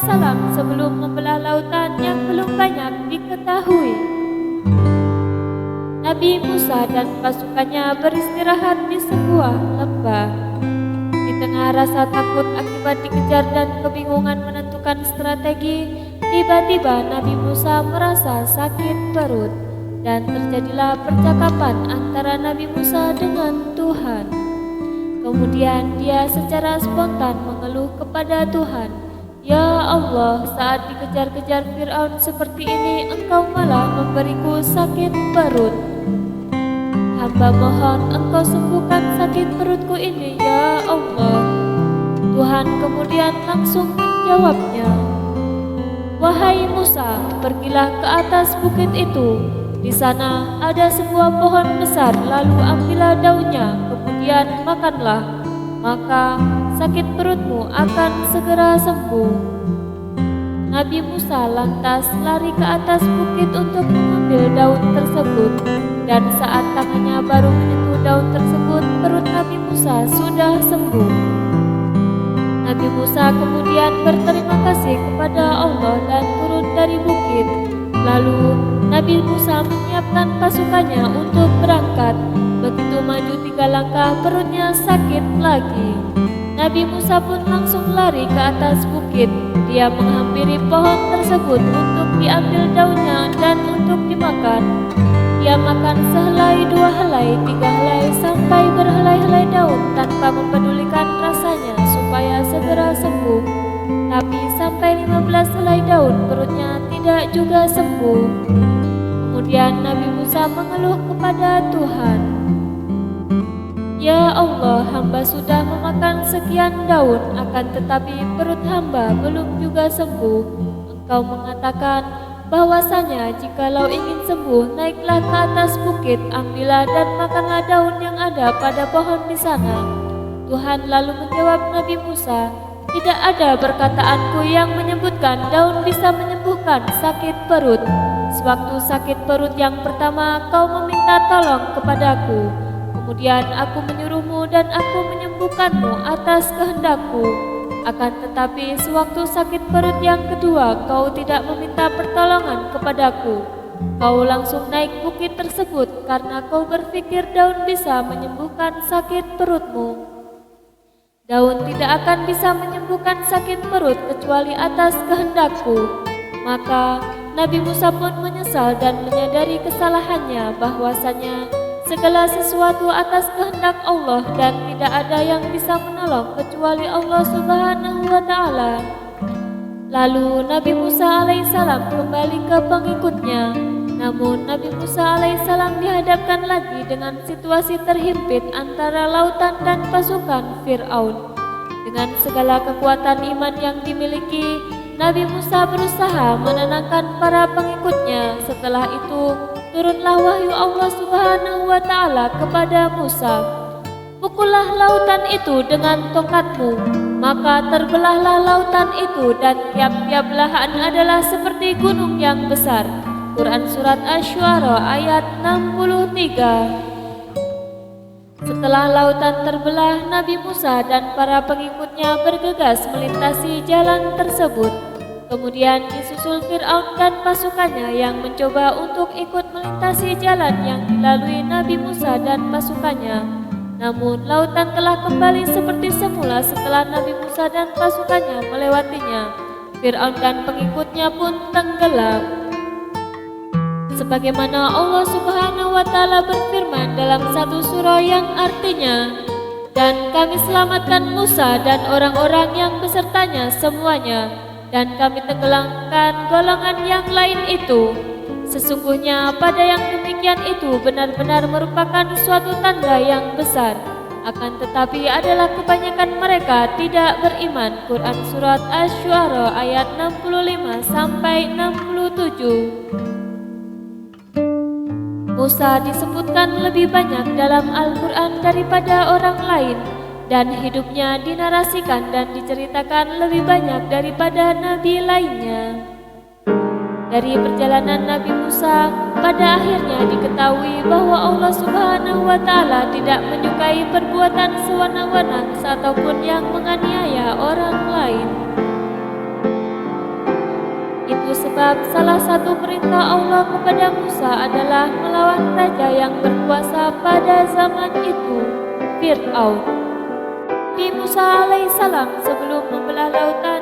alaihissalam sebelum membelah lautan yang belum banyak diketahui. Nabi Musa dan pasukannya beristirahat di sebuah lembah. Di tengah rasa takut akibat dikejar dan kebingungan menentukan strategi, tiba-tiba Nabi Musa merasa sakit perut dan terjadilah percakapan antara Nabi Musa dengan Tuhan. Kemudian dia secara spontan mengeluh kepada Tuhan, "Ya Allah, saat dikejar-kejar Fir'aun seperti ini, Engkau malah memberiku sakit perut. Hamba mohon Engkau sembuhkan sakit perutku ini, ya Allah." Tuhan kemudian langsung menjawabnya, "Wahai Musa, pergilah ke atas bukit itu. Di sana ada sebuah pohon besar, lalu ambillah daunnya, kemudian makanlah. Maka sakit perutmu akan segera sembuh." Nabi Musa lantas lari ke atas bukit untuk mengambil daun tersebut, dan saat tangannya baru menyentuh daun tersebut, perut Nabi Musa sudah sembuh. Nabi Musa kemudian berterima kasih kepada Allah dan turun dari bukit. Lalu Nabi Musa menyiapkan pasukannya untuk berangkat. Begitu maju 3 langkah, perutnya sakit lagi. Nabi Musa pun langsung lari ke atas bukit. Dia menghampiri pohon tersebut untuk diambil daunnya dan untuk dimakan. Dia makan sehelai, 2 helai, 3 helai, sampai berhelai-helai daun tanpa mempedulikan rasanya supaya segera sembuh. Tapi sampai 15 helai daun, perutnya tidak juga sembuh. Kemudian Nabi Musa mengeluh kepada Tuhan, "Ya Allah, hamba sudah memakan sekian daun, akan tetapi perut hamba belum juga sembuh. Engkau mengatakan bahwasanya jikalau ingin sembuh, naiklah ke atas bukit, ambillah dan makanlah daun yang ada pada pohon di sana." Tuhan lalu menjawab Nabi Musa, "Tidak ada perkataanku yang menyebutkan daun bisa menyembuhkan sakit perut. Sewaktu sakit perut yang pertama kau meminta tolong kepadaku. Kemudian aku menyuruhmu dan aku menyembuhkanmu atas kehendakku. Akan tetapi sewaktu sakit perut yang kedua kau tidak meminta pertolongan kepadaku. Kau langsung naik bukit tersebut karena kau berpikir daun bisa menyembuhkan sakit perutmu. Daun tidak akan bisa menyembuhkan sakit perut kecuali atas kehendakku." Maka Nabi Musa pun menyesal dan menyadari kesalahannya bahwasanya segala sesuatu atas kehendak Allah dan tidak ada yang bisa menolong kecuali Allah Subhanahu wa Ta'ala. Lalu Nabi Musa alaihissalam kembali ke pengikutnya. Namun Nabi Musa alaihissalam dihadapkan lagi dengan situasi terhimpit antara lautan dan pasukan Fir'aun. Dengan segala kekuatan iman yang dimiliki, Nabi Musa berusaha menenangkan para pengikutnya. Setelah itu turunlah wahyu Allah Subhanahu wa Ta'ala kepada Musa, "Pukullah lautan itu dengan tongkatmu." Maka terbelahlah lautan itu dan tiap-tiap belahan adalah seperti gunung yang besar. Quran Surat Asy-Syu'ara ayat 63. Setelah lautan terbelah, Nabi Musa dan para pengikutnya bergegas melintasi jalan tersebut. Kemudian disusul Fir'aun dan pasukannya yang mencoba untuk ikut melintasi jalan yang dilalui Nabi Musa dan pasukannya. Namun lautan telah kembali seperti semula setelah Nabi Musa dan pasukannya melewatinya. Fir'aun dan pengikutnya pun tenggelam. Sebagaimana Allah Subhanahu wa Ta'ala berfirman dalam satu surah yang artinya, "Dan kami selamatkan Musa dan orang-orang yang besertanya semuanya, dan kami tenggelamkan golongan yang lain itu. Sesungguhnya pada yang demikian itu benar-benar merupakan suatu tanda yang besar. Akan tetapi adalah kebanyakan mereka tidak beriman." Quran Surat Asy-Syu'ara ayat 65-67. Musa disebutkan lebih banyak dalam Al-Quran daripada orang lain, dan hidupnya dinarasikan dan diceritakan lebih banyak daripada nabi lainnya. Dari perjalanan Nabi Musa, pada akhirnya diketahui bahwa Allah Subhanahu wa Ta'ala tidak menyukai perbuatan sewenang-wenang ataupun yang menganiaya orang lain. sebab salah satu perintah Allah kepada Musa adalah melawan raja yang berkuasa pada zaman itu, Fir'aun. Nabi Musa alaihissalam sebelum membelah lautan